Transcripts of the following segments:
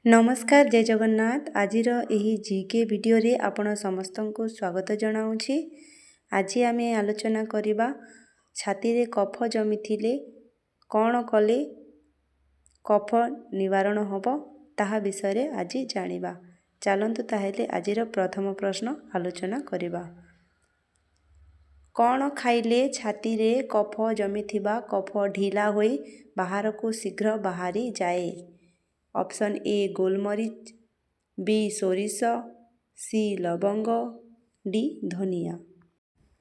नमस्कार जय जगन्नाथ। आजिर एही जीके वीडियो रे आपण समस्त को स्वागत जनाऊँछि। आज आम आलोचना करिबा छाती रे कफ जमी थिले कौन कले कफ निवारण होबो ताहा विषय रे आज जानिबा। चलंतु ताहेले आजिर प्रथम प्रश्न आलोचना करिबा। कौन खाइले छाती रे कफ जमी थिबा कफ ढिला होई बाहर को शीघ्र बाहरी जाए। ऑप्शन ए गोलमरीच, बी सोरिष, सी लवंग, डी धनिया।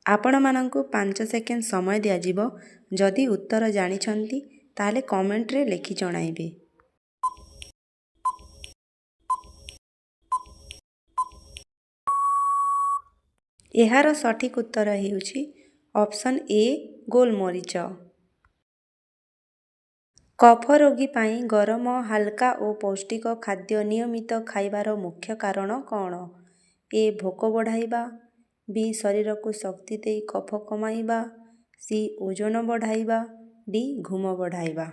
आपण मानंकु 5 सेकेंड समय दिया जिवो। जदि उत्तर जानिछंती ताहले कमेंट रे लिखि जणाइबे। एहार सठिक उत्तर हेउछि ऑप्शन ए गोलमरीच। कफ रोगी पाई गरम हाल्का और पौष्टिक खाद्य नियमित खाइबार मुख्य कारण कौन। ए भोक बढ़ाइबा, बी शरीर को शक्ति दे कफ कमाइबा, सी ओजन बढ़ाइबा, डी घुम बढ़ाइबा।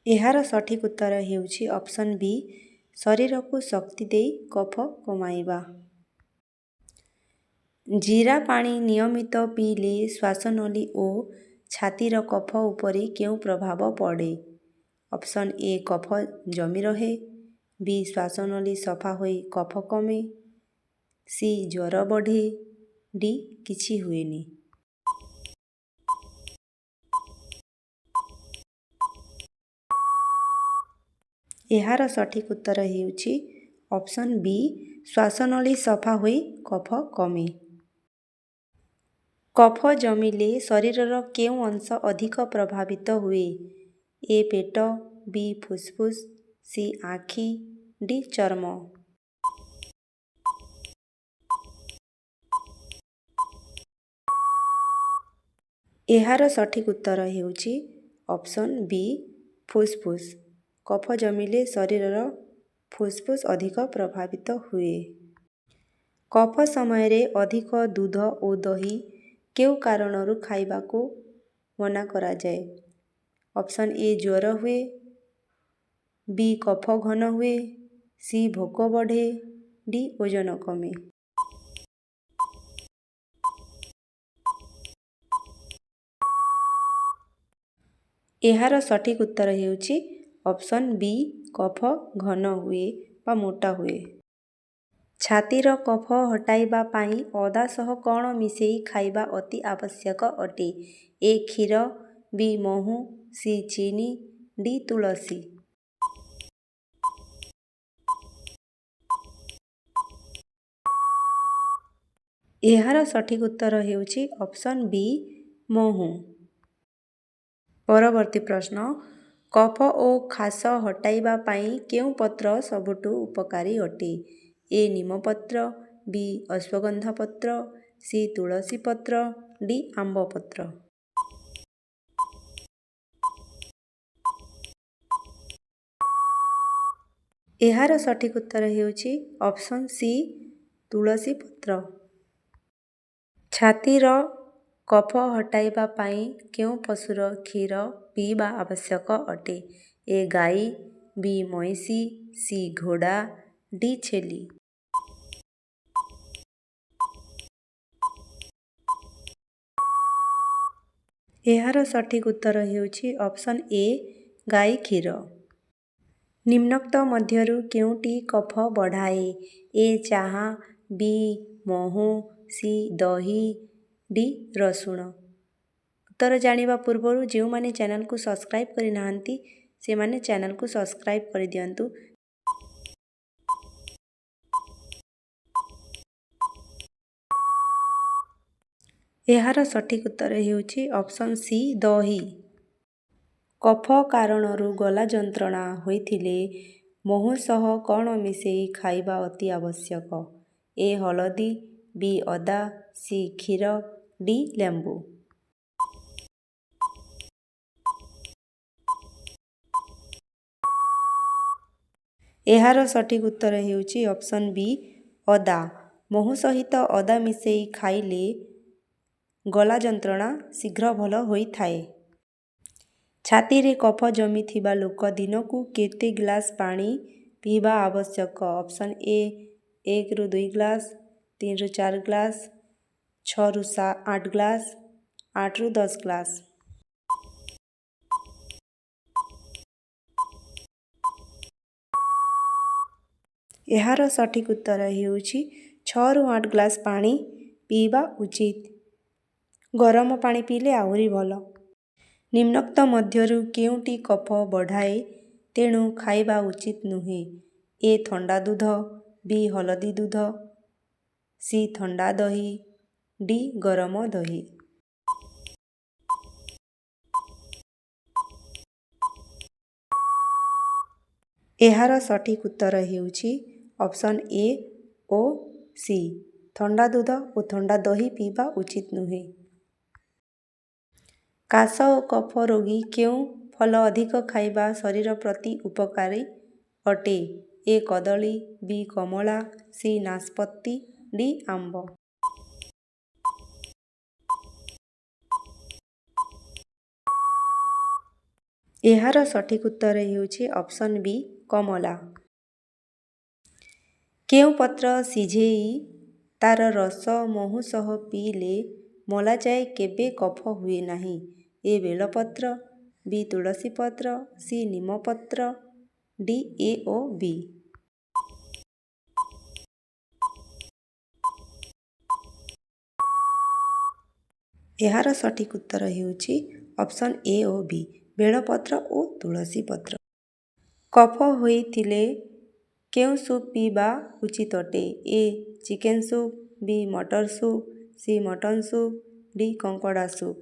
एहार सठिक उत्तर हेउछि ऑप्शन बी शरीर को शक्ति दे कफ कमाइबा। जीरा पानी नियमित पीले श्वासनली और छातीर कफ उपरे क्यों प्रभाव पड़े। ऑप्शन ए कफ जमी रहे, बी श्वासनली सफा होई कफ कमे, सी ज्वर बढ़े, डी किछि हुएनी। एहार सठिक उत्तर हेउछि ऑप्शन बी श्वासनली सफा होई कफ कमे। कफ जमिले शरीरर केउं अंश अधिक प्रभावित हुए। ए पेट, बी फुसफुस, सी आँखि, डी चर्म। एहार सठिक उत्तर हेउछि ऑप्शन बी फुसफुस। कफ जमिले शरीरर फुसफुस अधिक प्रभावित हुए। कफ समय रे अधिक दूध और दही केउ कारणरू खाइबा को मना करा जाए। ऑप्शन ए ज्वर हुए, बी कफ घन हुए, सी भोक बढ़े, डी ओजन कमे। एहार सठिक उत्तर हेउछि ऑप्शन बी कफ घन हुए बा मोटा हुए। छातीर कफ हटाइबा पाई अदा सह कौन मिसेई खाइबा अति आवश्यक अटे। ए क्षीर, बी महू, सी चीनी, डी तुलसी। एहार सठिक उत्तर हेउछि ऑप्शन बी महू। परवर्ती प्रश्न कफ और खास हटाइबा पाई केउं पत्र सबुठु उपकारी अटे। ए नीमपत्र, बी अश्वगंधा पत्र, सी तुलसी पत्र, डी आंब पत्र। एहार सठिक उत्तर हेउछि ऑप्शन सी तुलसी पत्र। छातीर कफ हटाइबा पाई केउं पशुर क्षीर पीबा आवश्यक अटे। ए गाई, बी मईसी, सी घोड़ा, डी छेली। एहार सठिक उत्तर हेउछि ऑप्शन ए गाई क्षीर। निम्नोक्त मध्यरु केउंटी कफ बढ़ाए। ए चाहा, बी महू, सी दही, डी रसुण। उत्तर जानिबा पूर्वरु जेउ माने चैनल को सब्सक्राइब करि नाहंती से माने चैनल को सब्सक्राइब करि दियंतु। एहार सठिक उत्तर हेउछि ऑप्शन सी दही। कफ कारणरू गला जंत्रणा होइथिले महू सह कौन मिसेई खाइबा अति आवश्यक। ए हलदी, बी अदा, सी क्षीर, डी लेंबू। एहार सठिक उत्तर हेउछि ऑप्शन बी अदा। महू सहित अदा मिसेई खाइले ଗଳା ଯନ୍ତ୍ରଣା ଶୀଘ୍ର ଭଲ ହୋଇଥାଏ। ଛାତିରେ କଫ ଜମିଥିବା ଲୋକ ଦିନକୁ କେତେ ଗ୍ଲାସ ପାଣି ପିଇବା ଆବଶ୍ୟକ? ଅପସନ୍ ଏ 1ରୁ 2 ଗ୍ଲାସ, 3ରୁ 4 ଗ୍ଲାସ, 6ରୁ 8 ଗ୍ଲାସ, 8ରୁ 10 ଗ୍ଲାସ। ଏହାର ସଠିକ୍ ଉତ୍ତର ହେଉଛି 6ରୁ 8 ଗ୍ଲାସ ପାଣି ପିଇବା ଉଚିତ। ଗରମ ପାଣି ପିଇଲେ ଆହୁରି ଭଲ। ନିମ୍ନୋକ୍ତ ମଧ୍ୟରୁ କେଉଁଟି କଫ ବଢ଼ାଏ ତେଣୁ ଖାଇବା ଉଚିତ ନୁହେଁ? ଏ ଥଣ୍ଡା ଦୁଧ, ବି ହଳଦୀ ଦୁଧ, ସି ଥଣ୍ଡା ଦହି, ଡି ଗରମ ଦହି। ଏହାର ସଠିକ୍ ଉତ୍ତର ହେଉଛି ଅପସନ୍ ଏ ଓ ସି ଥଣ୍ଡା ଦୁଧ ଓ ଥଣ୍ଡା ଦହି ପିଇବା ଉଚିତ ନୁହେଁ। କାଶ ଓ କଫ ରୋଗୀ କେଉଁ ଫଳ ଅଧିକ ଖାଇବା ଶରୀର ପ୍ରତି ଉପକାରୀ ଅଟେ? ଏ କଦଳୀ, ବି କମଳା, ସି ନାସପତି, ଡି ଆମ୍ବ। ଏହାର ସଠିକ୍ ଉତ୍ତର ହେଉଛି ଅପସନ୍ ବି କମଳା। କେଉଁ ପତ୍ର ସିଝେଇ ତାର ରସ ମହୁ ସହ ପିଇଲେ ମଲାଯାଏ କେବେ କଫ ହୁଏ ନାହିଁ? ଏ ବେଲପତ୍ର, ବି ତୁଳସୀ ପତ୍ର, ସି ନିମପତ୍ର, ଡି ଏ ଓ ବି। ଏହାର ସଠିକ୍ ଉତ୍ତର ହେଉଛି ଅପସନ୍ ଏ ଓ ବି ବେଲପତ୍ର ଓ ତୁଳସୀ ପତ୍ର। କଫ ହୋଇଥିଲେ କେଉଁ ସୁପ୍ ପିଇବା ଉଚିତ ଅଟେ? ଏ ଚିକେନ୍ ସୁପ୍, ବି ମଟର soup, C mutton soup, D କଙ୍କଡ଼ା ସୁପ୍।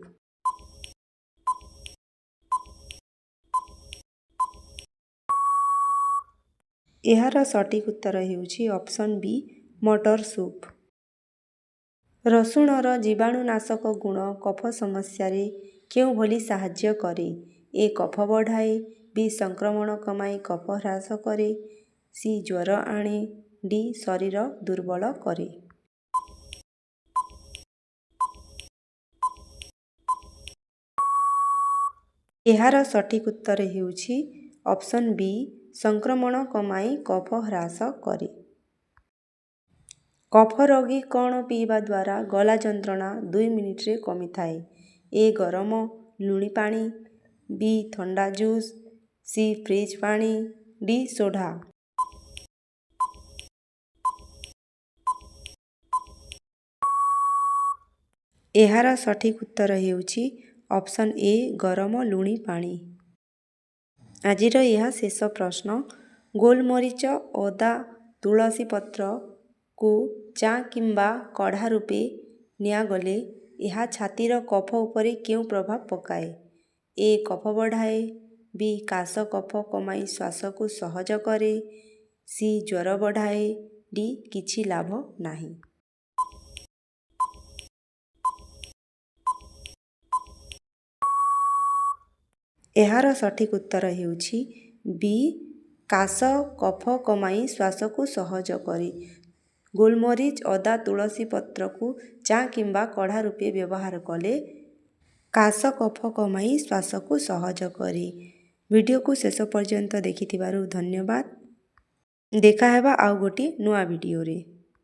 ଏହାର ସଠିକ୍ ଉତ୍ତର ହେଉଛି ଅପସନ୍ ବି ମଟର ସୁପ୍। ରସୁଣର ଜୀବାଣୁନାଶକ ଗୁଣ କଫ ସମସ୍ୟାରେ କେଉଁଭଳି ସାହାଯ୍ୟ କରେ? ଏ କଫ ବଢ଼ାଏ, ବି ସଂକ୍ରମଣ କମାଇ କଫ ହ୍ରାସ କରେ, ସି ଜ୍ୱର ଆଣେ, ଡି ଶରୀର ଦୁର୍ବଳ କରେ। ଏହାର ସଠିକ୍ ଉତ୍ତର ହେଉଛି ଅପସନ୍ ବି ସଂକ୍ରମଣ କମାଇ କଫ ହ୍ରାସ କରେ। କଫ ରୋଗୀ କ'ଣ ପିଇବା ଦ୍ୱାରା ଗଳା ଯନ୍ତ୍ରଣା 2 ମିନିଟରେ କମିଥାଏ? ଏ ଗରମ ଲୁଣି ପାଣି, ବି ଥଣ୍ଡା ଜୁସ୍, ସି ଫ୍ରିଜ୍ ପାଣି, ଡି ସୋଡ଼ା। ଏହାର ସଠିକ୍ ଉତ୍ତର ହେଉଛି ଅପସନ୍ ଏ ଗରମ ଲୁଣି ପାଣି। ଆଜିର ଏହା ଶେଷ ପ୍ରଶ୍ନ। ଗୋଲମରିଚ, ଅଦା, ତୁଳସୀ ପତ୍ରକୁ ଚା କିମ୍ବା କାଢ଼ା ରୂପେ ନିଆଗଲେ ଏହା ଛାତିର କଫ ଉପରେ କେଉଁ ପ୍ରଭାବ ପକାଏ? ଏ କଫ ବଢ଼ାଏ, ବି କାଶ କଫ କମାଇ ଶ୍ୱାସକୁ ସହଜ କରେ, ସି ଜ୍ୱର ବଢ଼ାଏ, ଡି କିଛି ଲାଭ ନାହିଁ। ଏହାର ସଠିକ୍ ଉତ୍ତର ହେଉଛି ବି କାଶ କଫ କମାଇ ଶ୍ୱାସକୁ ସହଜ କରେ। ଗୋଲମରିଚ, ଅଦା, ତୁଳସୀ ପତ୍ରକୁ ଚା କିମ୍ବା କାଢ଼ା ରୂପେ ବ୍ୟବହାର କଲେ କାଶ କଫ କମାଇ ଶ୍ୱାସକୁ ସହଜ କରେ। ଭିଡ଼ିଓକୁ ଶେଷ ପର୍ଯ୍ୟନ୍ତ ଦେଖିଥିବାରୁ ଧନ୍ୟବାଦ। ଦେଖାହେବା ଆଉ ଗୋଟିଏ ନୂଆ ଭିଡ଼ିଓରେ।